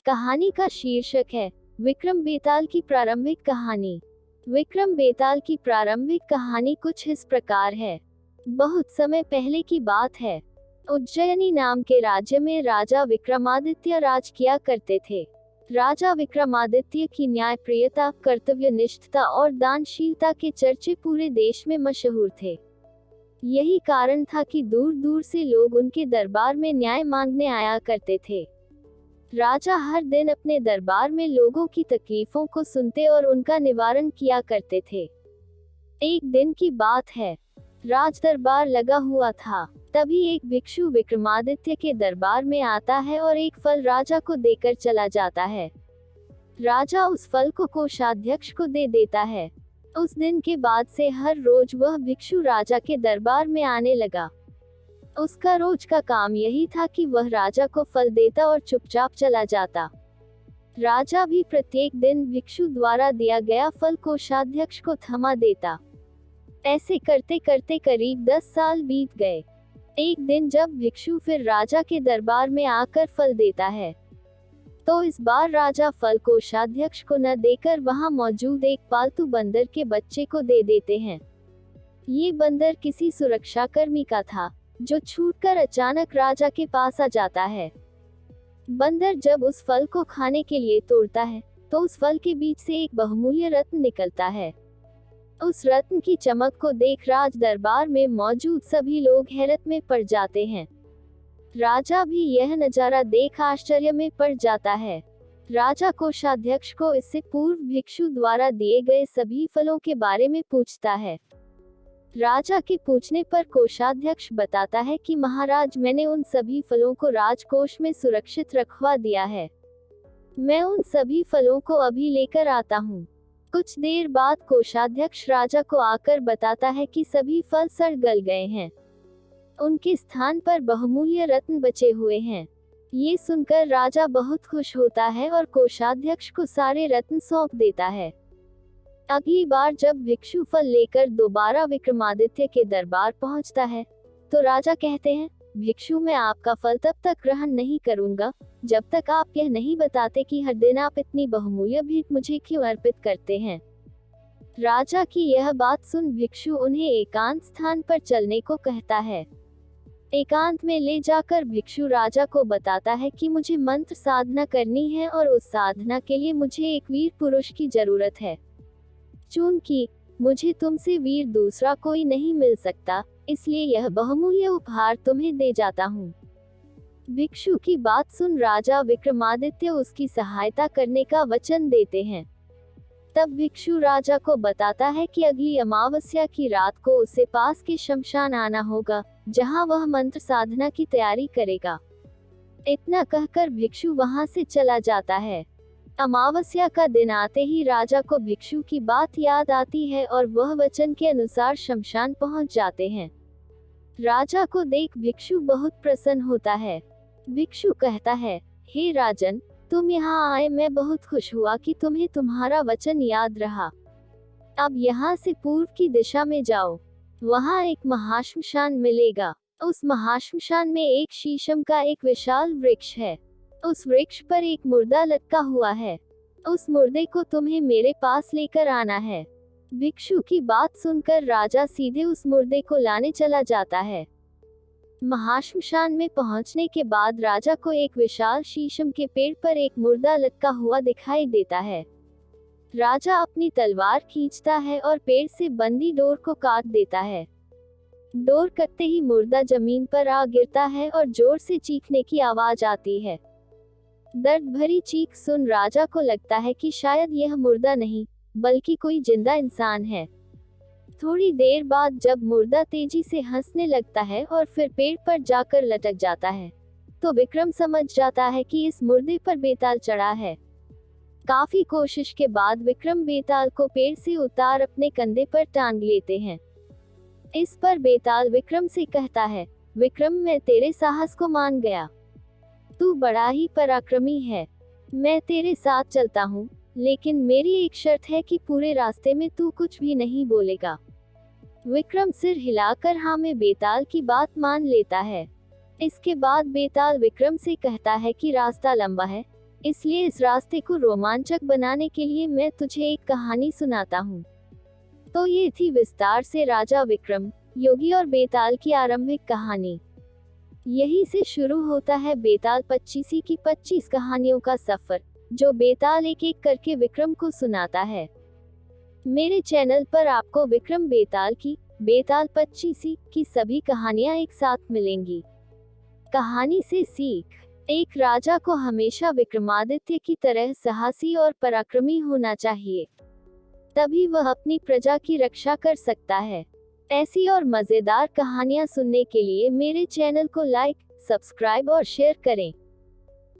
कहानी का शीर्षक है विक्रम बेताल की प्रारंभिक कहानी। विक्रम बेताल की प्रारंभिक कहानी कुछ इस प्रकार है। बहुत समय पहले की बात है। उज्जयिनी नाम के राज्य में राजा विक्रमादित्य राज किया करते थे। राजा विक्रमादित्य की न्यायप्रियता, कर्तव्यनिष्ठता और दानशीलता के चर्चे पूरे देश में मशहूर थे। यही कारण था कि दूर दूर से लोग उनके दरबार में न्याय मांगने आया करते थे। राजा हर दिन अपने दरबार में लोगों की तकलीफों को सुनते और उनका निवारण किया करते थे। एक दिन की बात है, राज दरबार लगा हुआ था। तभी एक भिक्षु विक्रमादित्य के दरबार में आता है और एक फल राजा को देकर चला जाता है। राजा उस फल को कोषाध्यक्ष को दे देता है। उस दिन के बाद से हर रोज वह भिक्षु राजा के दरबार में आने लगा। उसका रोज का काम यही था कि वह राजा को फल देता और चुपचाप चला जाता। राजा भी प्रत्येक दिन भिक्षु द्वारा दिया गया फल कोषाध्यक्ष को थमा देता। ऐसे करते करते करीब 10 साल बीत गए। एक दिन जब भिक्षु फिर राजा के दरबार में आकर फल देता है, तो इस बार राजा फल कोषाध्यक्ष को न देकर वहां मौजूद एक पालतू बंदर के बच्चे को दे देते हैं। ये बंदर किसी सुरक्षाकर्मी का था, जो छूटकर अचानक राजा के पास आ जाता है। बंदर जब उस फल को खाने के लिए तोड़ता है, तो उस फल के बीच से एक बहुमूल्य रत्न निकलता है। उस रत्न की चमक को देख राज दरबार में मौजूद सभी लोग हैरत में पड़ जाते हैं। राजा भी यह नजारा देख आश्चर्य में पड़ जाता है। राजा कोषाध्यक्ष को इससे पूर्व भिक्षु द्वारा दिए गए सभी फलों के बारे में पूछता है। राजा के पूछने पर कोषाध्यक्ष बताता है कि महाराज, मैंने उन सभी फलों को राजकोष में सुरक्षित रखवा दिया है। मैं उन सभी फलों को अभी लेकर आता हूँ। कुछ देर बाद कोषाध्यक्ष राजा को आकर बताता है कि सभी फल सड़ गल गए हैं। उनके स्थान पर बहुमूल्य रत्न बचे हुए हैं। ये सुनकर राजा बहुत खुश होता है और कोषाध्यक्ष को सारे रत्न सौंप देता है। अगली बार जब भिक्षु फल लेकर दोबारा विक्रमादित्य के दरबार पहुंचता है, तो राजा कहते हैं, भिक्षु, मैं आपका फल तब तक ग्रहण नहीं करूंगा जब तक आप यह नहीं बताते कि हर दिन आप इतनी बहुमूल्य भेंट मुझे क्यों अर्पित करते हैं। राजा की यह बात सुन भिक्षु उन्हें एकांत स्थान पर चलने को कहता है। एकांत में ले जाकर भिक्षु राजा को बताता है कि मुझे मंत्र साधना करनी है और उस साधना के लिए मुझे एक वीर पुरुष की जरूरत है। चूंकि मुझे तुमसे वीर दूसरा कोई नहीं मिल सकता, इसलिए यह बहुमूल्य उपहार तुम्हें दे जाता हूँ। भिक्षु की बात सुन राजा विक्रमादित्य उसकी सहायता करने का वचन देते हैं। तब भिक्षु राजा को बताता है कि अगली अमावस्या की रात को उसे पास के शमशान आना होगा, जहां वह मंत्र साधना की तैयारी करेगा। इतना कहकर भिक्षु वहां से चला जाता है। अमावस्या का दिन आते ही राजा को भिक्षु की बात याद आती है और वह वचन के अनुसार शमशान पहुंच जाते हैं। राजा को देख भिक्षु बहुत प्रसन्न होता है। भिक्षु कहता है, हे राजन, तुम यहाँ आए, मैं बहुत खुश हुआ कि तुम्हें तुम्हारा वचन याद रहा। अब यहाँ से पूर्व की दिशा में जाओ, वहाँ एक महाश्मशान मिलेगा। उस महाश्मशान में एक शीशम का एक विशाल वृक्ष है। उस वृक्ष पर एक मुर्दा लटका हुआ है। उस मुर्दे को तुम्हें मेरे पास लेकर आना है। भिक्षु की बात सुनकर राजा सीधे उस मुर्दे को लाने चला जाता है। महाश्मशान में पहुंचने के बाद राजा को एक विशाल शीशम के पेड़ पर एक मुर्दा लटका हुआ दिखाई देता है। राजा अपनी तलवार खींचता है और पेड़ से बंधी डोर को काट देता है। डोर कटते ही मुर्दा जमीन पर आ गिरता है और जोर से चीखने की आवाज आती है। दर्द भरी चीख सुन राजा को लगता है कि शायद यह मुर्दा नहीं, बल्कि कोई जिंदा इंसान है। थोड़ी देर बाद जब मुर्दा तेजी से हंसने लगता है और फिर पेड़ पर जाकर लटक जाता है, तो विक्रम समझ जाता है कि इस मुर्दे पर बेताल चढ़ा है। काफी कोशिश के बाद विक्रम बेताल को पेड़ से उतार अपने कंधे पर टांग लेते हैं। इस पर बेताल विक्रम से कहता है, विक्रम, मैं तेरे साहस को मान गया। तू बड़ा ही पराक्रमी है। मैं तेरे साथ चलता हूँ, लेकिन मेरी एक शर्त है कि पूरे रास्ते में तू कुछ भी नहीं बोलेगा। विक्रम सिर हिलाकर हाँ में बेताल की बात मान लेता है। इसके बाद बेताल विक्रम से कहता है कि रास्ता लंबा है, इसलिए इस रास्ते को रोमांचक बनाने के लिए मैं तुझे एक कहानी सुनाता हूँ। तो ये थी विस्तार से राजा विक्रम, योगी और बेताल की आरंभिक कहानी। यहीं से शुरू होता है बेताल 25 की 25 कहानियों का सफर, जो बेताल एक एक करके विक्रम को सुनाता है। मेरे चैनल पर आपको विक्रम बेताल 25 की सभी कहानियां एक साथ मिलेंगी। कहानी से सीख। एक राजा को हमेशा विक्रमादित्य की तरह साहसी और पराक्रमी होना चाहिए, तभी वह अपनी प्रजा की रक्षा कर सकता है। ऐसी और मजेदार कहानियां सुनने के लिए मेरे चैनल को लाइक, सब्सक्राइब और शेयर करें।